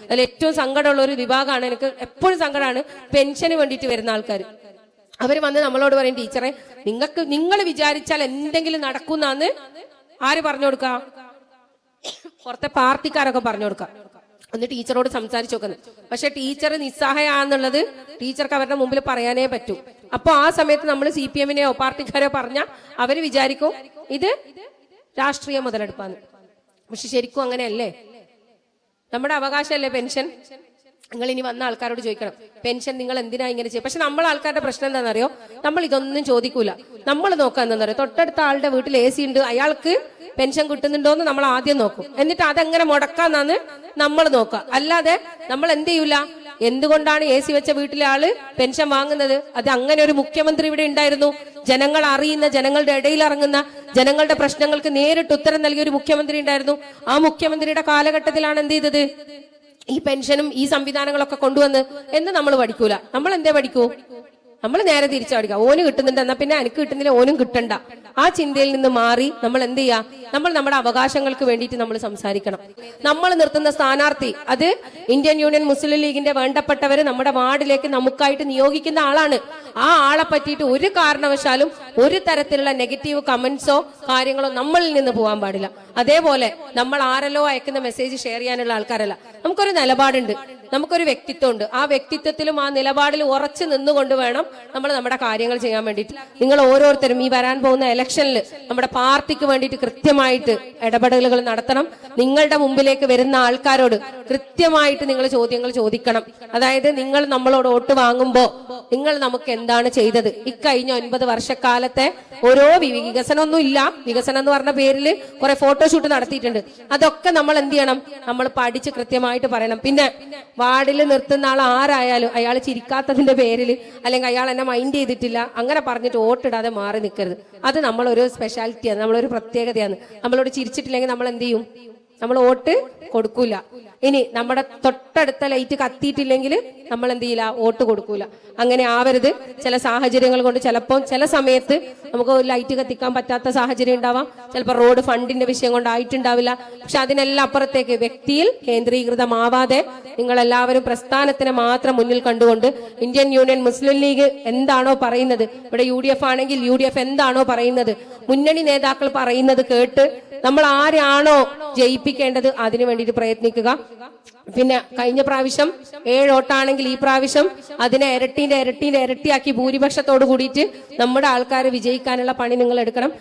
അതിൽ ഏറ്റവും സങ്കടമുള്ള ഒരു വിഭാഗമാണ്, എനിക്ക് എപ്പോഴും സങ്കടമാണ് പെൻഷന് വേണ്ടിയിട്ട് വരുന്ന ആൾക്കാർ. അവർ വന്ന് നമ്മളോട് പറയും, ടീച്ചറെ നിങ്ങൾ വിചാരിച്ചാൽ എന്തെങ്കിലും നടക്കുന്നാന്ന് ആര് പറഞ്ഞു കൊടുക്ക? പുറത്തെ പാർട്ടിക്കാരൊക്കെ പറഞ്ഞു കൊടുക്കാം. ഒന്ന് ടീച്ചറോട് സംസാരിച്ചു നോക്കുന്നത്. പക്ഷെ ടീച്ചർ നിസ്സഹായാന്നുള്ളത് ടീച്ചർക്ക് അവരുടെ മുമ്പിൽ പറയാനേ പറ്റൂ. അപ്പൊ ആ സമയത്ത് നമ്മൾ CPM-നെയോ പാർട്ടിക്കാരോ പറഞ്ഞാൽ അവര് വിചാരിക്കും ഇത് രാഷ്ട്രീയ മുതലെടുപ്പാന്ന്. പക്ഷെ ശരിക്കും അങ്ങനെയല്ലേ? നമ്മുടെ അവകാശമല്ലേ പെൻഷൻ? നിങ്ങൾ ഇനി വന്ന ആൾക്കാരോട് ചോദിക്കണം, പെൻഷൻ നിങ്ങൾ എന്തിനാ ഇങ്ങനെ ചെയ്യും? പക്ഷെ നമ്മൾ ആൾക്കാരുടെ പ്രശ്നം എന്താണെന്നറിയോ? നമ്മൾ ഇതൊന്നും ചോദിക്കൂല. നമ്മൾ നോക്കുക എന്താണെന്നറിയോ? തൊട്ടടുത്ത ആളുടെ വീട്ടിൽ AC ഉണ്ട്, അയാൾക്ക് പെൻഷൻ കിട്ടുന്നുണ്ടോ എന്ന് നമ്മൾ ആദ്യം നോക്കും. എന്നിട്ട് അതെങ്ങനെ മുടക്കാന്നാന്ന് നമ്മൾ നോക്കുക. അല്ലാതെ നമ്മൾ എന്ത് ചെയ്യൂല? എന്തുകൊണ്ടാണ് AC വെച്ച വീട്ടിലെ ആള് പെൻഷൻ വാങ്ങുന്നത്? അത് അങ്ങനെ ഒരു മുഖ്യമന്ത്രി ഇവിടെ ഉണ്ടായിരുന്നു. ജനങ്ങൾ അറിയുന്ന, ജനങ്ങളുടെ ഇടയിൽ ഇറങ്ങുന്ന, ജനങ്ങളുടെ പ്രശ്നങ്ങൾക്ക് നേരിട്ട് ഉത്തരം നൽകിയ ഒരു മുഖ്യമന്ത്രി ഉണ്ടായിരുന്നു. ആ മുഖ്യമന്ത്രിയുടെ കാലഘട്ടത്തിലാണ് എന്ത് ചെയ്തത്? ഈ പെൻഷനും ഈ സംവിധാനങ്ങളൊക്കെ കൊണ്ടുവന്ന് എന്ന് നമ്മൾ പഠിക്കൂല. നമ്മൾ എന്തേ പഠിക്കൂ? നമ്മൾ നേരെ തിരിച്ചു പഠിക്കുക. ഓന് കിട്ടുന്നുണ്ട്, എന്നാ പിന്നെ എനിക്ക് കിട്ടുന്നില്ല, ഓനും കിട്ടണ്ട. ആ ചിന്തയിൽ നിന്ന് മാറി നമ്മൾ എന്ത് ചെയ്യാ? നമ്മൾ നമ്മുടെ അവകാശങ്ങൾക്ക് വേണ്ടിയിട്ട് നമ്മൾ സംസാരിക്കണം. നമ്മൾ നിർത്തുന്ന സ്ഥാനാർത്ഥി അത് ഇന്ത്യൻ യൂണിയൻ മുസ്ലിം ലീഗിന്റെ വേണ്ടപ്പെട്ടവര് നമ്മുടെ വാർഡിലേക്ക് നമുക്കായിട്ട് നിയോഗിക്കുന്ന ആളാണ്. ആ ആളെ പറ്റിയിട്ട് ഒരു കാരണവശാലും ഒരു തരത്തിലുള്ള നെഗറ്റീവ് കമന്റ്സോ കാര്യങ്ങളോ നമ്മളിൽ നിന്ന് പോകാൻ പാടില്ല. അതേപോലെ നമ്മൾ ആരല്ലോ അയക്കുന്ന മെസ്സേജ് ഷെയർ ചെയ്യാനുള്ള ആൾക്കാരല്ല. നമുക്കൊരു നിലപാടുണ്ട്, നമുക്കൊരു വ്യക്തിത്വമുണ്ട്. ആ വ്യക്തിത്വത്തിലും ആ നിലപാടിൽ ഉറച്ചു നിന്നുകൊണ്ട് വേണം നമ്മൾ നമ്മുടെ കാര്യങ്ങൾ ചെയ്യാൻ വേണ്ടിയിട്ട്. നിങ്ങൾ ഓരോരുത്തരും ഈ വരാൻ പോകുന്ന ഇലക്ഷനിൽ നമ്മുടെ പാർട്ടിക്ക് വേണ്ടിയിട്ട് കൃത്യമായിട്ട് ഇടപെടലുകൾ നടത്തണം. നിങ്ങളുടെ മുമ്പിലേക്ക് വരുന്ന ആൾക്കാരോട് കൃത്യമായിട്ട് നിങ്ങൾ ചോദ്യങ്ങൾ ചോദിക്കണം. അതായത് നിങ്ങൾ നമ്മളോട് വോട്ട് വാങ്ങുമ്പോ നിങ്ങൾ നമുക്ക് എന്താണ് ചെയ്തത്? ഇക്കഴിഞ്ഞ 9 വർഷക്കാലത്തെ ഓരോ വികസനമൊന്നും ഇല്ല, വികസനം എന്ന് പറഞ്ഞ പേരിൽ കുറെ ഫോട്ടോഷൂട്ട് നടത്തിയിട്ടുണ്ട്. അതൊക്കെ നമ്മൾ എന്ത് ചെയ്യണം? നമ്മൾ പഠിച്ച് കൃത്യമായിട്ട് പറയണം. പിന്നെ വാർഡിൽ നിർത്തുന്ന ആൾ ആരായാലും അയാൾ ചിരിക്കാത്തതിന്റെ പേരിൽ അല്ലെങ്കിൽ അയാൾ എന്നെ മൈൻഡ് ചെയ്തിട്ടില്ല അങ്ങനെ പറഞ്ഞിട്ട് വോട്ടിടാതെ മാറി നിൽക്കരുത്. അത് നമ്മളൊരു സ്പെഷ്യാലിറ്റിയാണ്, നമ്മളൊരു പ്രത്യേകതയാണ്. നമ്മളോട് ചിരിച്ചിട്ടില്ലെങ്കിൽ നമ്മൾ എന്ത് ചെയ്യും? നമ്മൾ വോട്ട് കൊടുക്കൂല. ഇനി നമ്മുടെ തൊട്ടടുത്ത ലൈറ്റ് കത്തിയിട്ടില്ലെങ്കിൽ നമ്മൾ എന്ത് ചെയ്യില്ല? വോട്ട് കൊടുക്കൂല. അങ്ങനെ ആവരുത്. ചില സാഹചര്യങ്ങൾ കൊണ്ട് ചിലപ്പോൾ ചില സമയത്ത് നമുക്ക് ലൈറ്റ് കത്തിക്കാൻ പറ്റാത്ത സാഹചര്യം ഉണ്ടാവാം. ചിലപ്പോൾ റോഡ് ഫണ്ടിന്റെ വിഷയം കൊണ്ടായിട്ടുണ്ടാവില്ല. പക്ഷെ അതിനെല്ലാം അപ്പുറത്തേക്ക് വ്യക്തിയിൽ കേന്ദ്രീകൃതമാവാതെ നിങ്ങൾ എല്ലാവരും പ്രസ്ഥാനത്തിനെ മാത്രം മുന്നിൽ കണ്ടുകൊണ്ട് ഇന്ത്യൻ യൂണിയൻ മുസ്ലിം ലീഗ് എന്താണോ പറയുന്നത്, ഇവിടെ UDF ആണെങ്കിൽ UDF എന്താണോ പറയുന്നത്, മുന്നണി നേതാക്കൾ പറയുന്നത് കേട്ട് നമ്മൾ ആരാണോ ജയിപ്പിക്കേണ്ടത് അതിനു വേണ്ടിയിട്ട് പ്രയത്നിക്കുക. പിന്നെ കഴിഞ്ഞ പ്രാവശ്യം 7 വോട്ടാണെങ്കിൽ ഈ പ്രാവശ്യം അതിനെ ഇരട്ടിയാക്കി ഭൂരിപക്ഷത്തോട് കൂടിയിട്ട് നമ്മുടെ ആൾക്കാരെ വിജയിക്കാനുള്ള പണി നിങ്ങൾ എടുക്കണം.